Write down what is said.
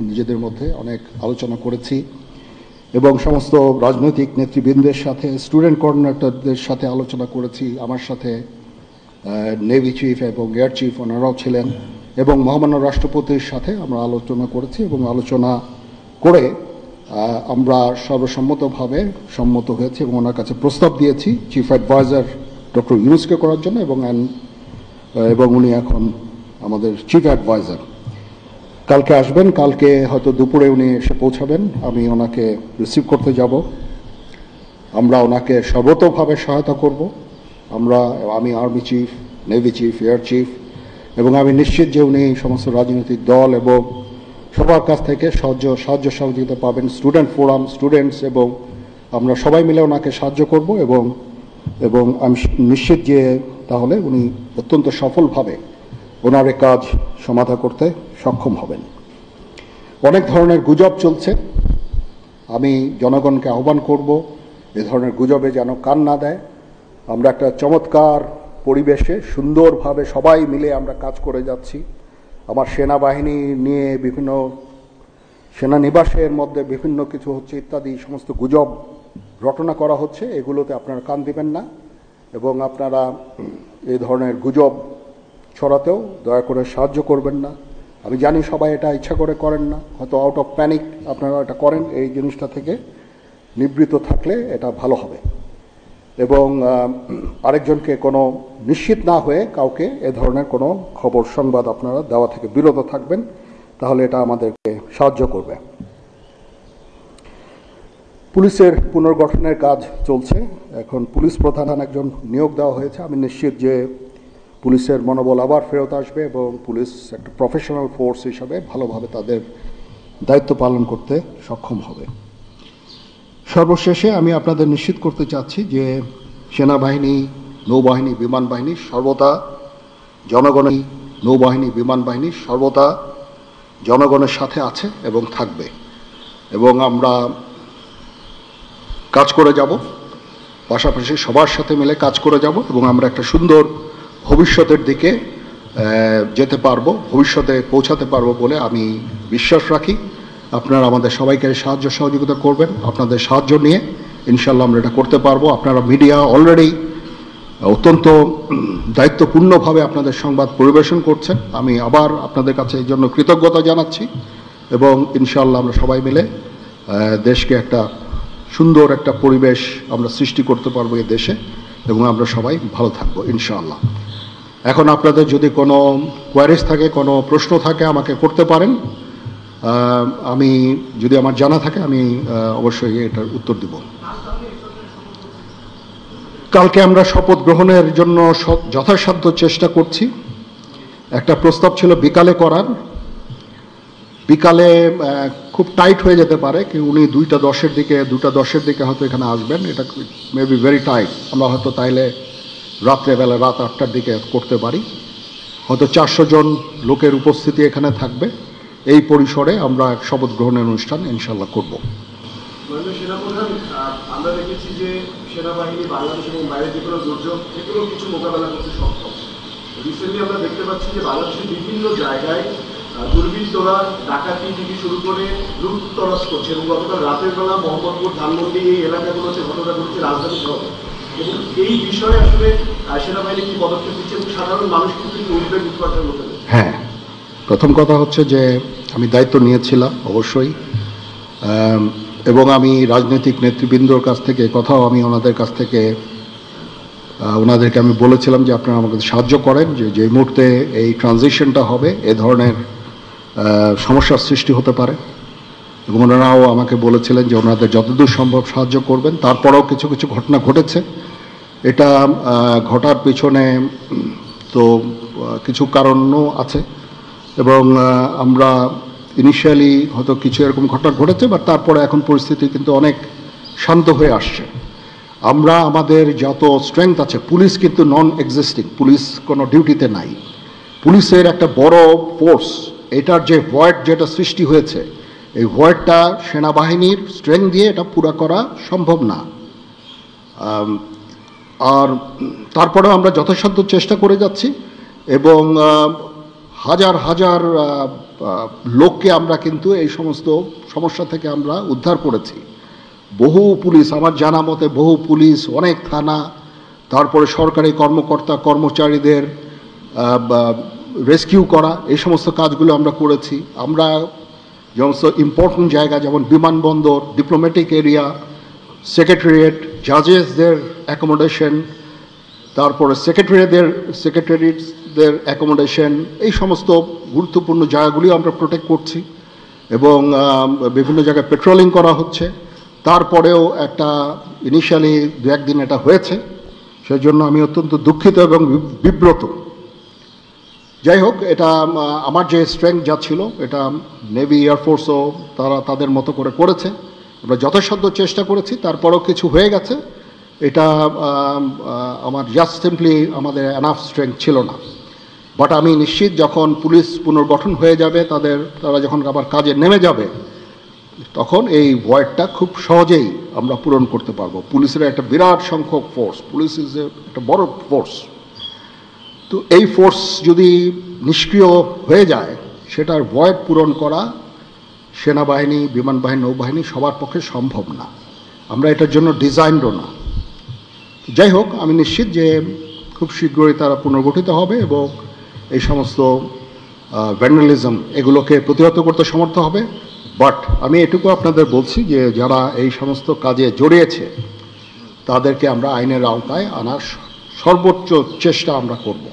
নিজেদের মধ্যে অনেক আলোচনা করেছি এবং সমস্ত রাজনৈতিক নেতৃবৃন্দের সাথে, স্টুডেন্ট কোঅর্ডিনেটরদের সাথে আলোচনা করেছি। আমার সাথে নেভি চিফ এবং এয়ার চিফ ওনারাও ছিলেন এবং মহামান্য রাষ্ট্রপতির সাথে আমরা আলোচনা করেছি এবং আলোচনা করে আমরা সর্বসম্মতভাবে সম্মত হয়েছি এবং ওনার কাছে প্রস্তাব দিয়েছি চিফ অ্যাডভাইজার ডক্টর ইউনুসকে করার জন্য এবং উনি এখন আমাদের চিফ অ্যাডভাইজার। কালকে আসবেন, কালকে হয়তো দুপুরে উনি এসে পৌঁছাবেন, আমি ওনাকে রিসিভ করতে যাব। আমরা ওনাকে সর্বতোভাবে সহায়তা করব। আমি army chief, navy chief, air chief, এবং আমি নিশ্চিত যে উনি সমস্ত রাজনৈতিক দল এবং সবার কাছ থেকে সাহায্য সহযোগিতা পাবেন। স্টুডেন্ট ফোরাম, স্টুডেন্টস এবং আমরা সবাই মিলে ওনাকে সাহায্য করব এবং আমি নিশ্চিত যে তাহলে উনি অত্যন্ত সফলভাবে ওনার এই কাজ সমাধা করতে সক্ষম হবেন। অনেক ধরনের গুজব চলছে, আমি জনগণকে আহ্বান করব এ ধরনের গুজবে যেন কান না দেয়। আমরা একটা চমৎকার পরিবেশে সুন্দরভাবে সবাই মিলে আমরা কাজ করে যাচ্ছি। আমার সেনাবাহিনী নিয়ে বিভিন্ন সেনানিবাসের মধ্যে বিভিন্ন কিছু হচ্ছে ইত্যাদি সমস্ত গুজব রটনা করা হচ্ছে, এগুলোতে আপনারা কান দিবেন না এবং আপনারা এই ধরনের গুজব ছড়াতেও দয়া করে সাহায্য করবেন না। আমি জানি সবাই এটা ইচ্ছা করে করেন না, হয়তো আউট অফ প্যানিক আপনারা এটা করেন। এই জিনিসটা থেকে নিবৃত্ত থাকলে এটা ভালো হবে এবং আরেকজনকে কোনো নিশ্চিত না হয়ে কাউকে এ ধরনের কোনো খবর সংবাদ আপনারা দেওয়া থেকে বিরত থাকবেন, তাহলে এটা আমাদেরকে সাহায্য করবে। পুলিশের পুনর্গঠনের কাজ চলছে, এখন পুলিশ প্রধান একজন নিয়োগ দেওয়া হয়েছে। আমি নিশ্চিত যে পুলিশের মনোবল আবার ফেরত আসবে এবং পুলিশ একটা প্রফেশনাল ফোর্স হিসাবে ভালোভাবে তাদের দায়িত্ব পালন করতে সক্ষম হবে। সর্বশেষে আমি আপনাদের নিশ্চিত করতে চাচ্ছি যে সেনাবাহিনী, নৌবাহিনী, বিমান বাহিনী সর্বদা জনগণের সাথে আছে এবং থাকবে এবং আমরা কাজ করে যাব, পাশাপাশি সবার সাথে মিলে কাজ করে যাব এবং আমরা একটা সুন্দর ভবিষ্যতের দিকে যেতে পারবো, ভবিষ্যতে পৌঁছাতে পারবো বলে আমি বিশ্বাস রাখি। আপনারা আমাদের সবাইকে সাহায্য সহযোগিতা করবেন, আপনাদের সাহায্য নিয়ে ইনশাল্লাহ আমরা এটা করতে পারবো। আপনারা মিডিয়া অলরেডি অত্যন্ত দায়িত্বপূর্ণভাবে আপনাদের সংবাদ পরিবেশন করছেন, আমি আবার আপনাদের কাছে এই জন্য কৃতজ্ঞতা জানাচ্ছি এবং ইনশাল্লাহ আমরা সবাই মিলে দেশকে একটা সুন্দর একটা পরিবেশ আমরা সৃষ্টি করতে পারবো এই দেশে এবং আমরা সবাই ভালো থাকবো ইনশাআল্লাহ। এখন আপনাদের যদি কোনো কোয়ারিজ থাকে, কোনো প্রশ্ন থাকে আমাকে করতে পারেন, আমি যদি আমার জানা থাকে আমি অবশ্যই এটার উত্তর দিব। কালকে আমরা শপথ গ্রহণের জন্য যথাসাধ্য চেষ্টা করছি। একটা প্রস্তাব ছিল বিকালে করার, বিকালে খুব টাইট হয়ে যেতে পারে কি উনি 2:10-এর দিকে হয়তো এখানে আসবেন, এটা মে বি ভেরি টাইট। আমরা হয়তো তাইলে রাত্রেবেলা রাত 8টার দিকে করতে পারি, হয়তো 400 জন লোকের উপস্থিতি এখানে থাকবে। এই পরিসরে আমরা এক শপথ গ্রহণের অনুষ্ঠান ইনশাল্লাহ করব। আমরা দেখেছি যে সেনাবাহিনী বাংলাদেশ এবং বাইরে যে কোনো দুর্যোগ এগুলো কিছু মোকাবেলা করতে সক্ষম। রিসেন্টলি আমরা দেখতে পাচ্ছি যে বাংলাদেশের বিভিন্ন জায়গায় দুর্বৃত্তরা ডাকাতি থেকে শুরু করে লুটতরাজ করছে এবং গতকাল রাতের বেলা মোহাম্মদপুর, ধানমন্ডি এই এলাকাগুলোতে ঘটনা ঘটেছে রাজধানী সহ। এবং এই বিষয়ে আসলে সেনাবাহিনী কি পদক্ষেপ দিচ্ছে এবং সাধারণ মানুষ কিন্তু উদ্বেগ উৎপাদন হতে পারে? হ্যাঁ, প্রথম কথা হচ্ছে যে আমি দায়িত্ব নিয়েছিলাম অবশ্যই, এবং আমি রাজনৈতিক নেতৃবৃন্দর কাছ থেকে কথাও আমি ওনাদেরকে আমি বলেছিলাম যে আপনারা আমাকে সাহায্য করেন, যে মুহূর্তে এই ট্রানজিশনটা হবে এ ধরনের সমস্যার সৃষ্টি হতে পারে এবং ওনারাও আমাকে বলেছিলেন যে ওনাদের যতদূর সম্ভব সাহায্য করবেন। তারপরেও কিছু কিছু ঘটনা ঘটেছে, এটা ঘটার পিছনে তো কিছু কারণও আছে এবং আমরা ইনিশিয়ালি হয়তো কিছু এরকম ঘটনা ঘটেছে, বাট তারপরে এখন পরিস্থিতি কিন্তু অনেক শান্ত হয়ে আসছে। আমরা আমাদের যত স্ট্রেংথ আছে, পুলিশ কিন্তু নন এক্সিস্টিং, পুলিশ কোনো ডিউটিতে নাই। পুলিশের একটা বড় ফোর্স, এটার যে ভয়েড যেটা সৃষ্টি হয়েছে, এই ভয়েডটা সেনাবাহিনীর স্ট্রেংথ দিয়ে এটা পুরা করা সম্ভব না। আর তারপরেও আমরা যথাসাধ্য চেষ্টা করে যাচ্ছি এবং হাজার হাজার লোককে আমরা কিন্তু এই সমস্ত সমস্যা থেকে আমরা উদ্ধার করেছি। বহু পুলিশ, আমার জানা মতে বহু পুলিশ, অনেক থানা, তারপরে সরকারি কর্মকর্তা কর্মচারীদের রেস্কিউ করা, এই সমস্ত কাজগুলো আমরা করেছি। আমরা সমস্ত ইম্পর্টেন্ট জায়গা যেমন বিমানবন্দর, ডিপ্লোম্যাটিক এরিয়া, সেক্রেটারিয়েট, জাজেসদের অ্যাকোমোডেশন, তারপরে সেক্রেটারিদের অ্যাকোমোডেশন, এই সমস্ত গুরুত্বপূর্ণ জায়গাগুলিও আমরা প্রোটেক্ট করছি এবং বিভিন্ন জায়গায় পেট্রোলিং করা হচ্ছে। তারপরেও একটা ইনিশিয়ালি দু একদিন এটা হয়েছে, সেই জন্য আমি অত্যন্ত দুঃখিত এবং বিব্রত। যাই হোক, এটা আমার যে স্ট্রেংথ যা ছিল এটা নেভি এয়ারফোর্সও তারা তাদের মতো করে করেছে। আমরা যথাসাধ্য চেষ্টা করেছি, তারপরেও কিছু হয়ে গেছে। এটা আমার জাস্ট সিম্পলি আমাদের এনাফ স্ট্রেংথ ছিল না। বাট আমি নিশ্চিত যখন পুলিশ পুনর্গঠন হয়ে যাবে, তারা যখন আবার কাজে নেমে যাবে, তখন এই ভয়েডটা খুব সহজেই আমরা পূরণ করতে পারবো। পুলিশের একটা বিরাট সংখ্যক ফোর্স, পুলিশ ইজ একটা বড় ফোর্স। তো এই ফোর্স যদি নিষ্ক্রিয় হয়ে যায়, সেটার ভয়েড পূরণ করা সেনাবাহিনী, বিমান বাহিনী, নৌবাহিনী সবার পক্ষে সম্ভব না। আমরা এটার জন্য ডিজাইনডও না। যাই হোক, আমি নিশ্চিত যে খুব শীঘ্রই তারা পুনর্গঠিত হবে এবং এই সমস্ত ভ্যান্ডালিজম এগুলোকে প্রতিহত করতে সমর্থ হবে। বাট আমি এটুকু আপনাদের বলছি যে যারা এই সমস্ত কাজে জড়িয়েছে তাদেরকে আমরা আইনের আওতায় আনার সর্বোচ্চ চেষ্টা আমরা করব।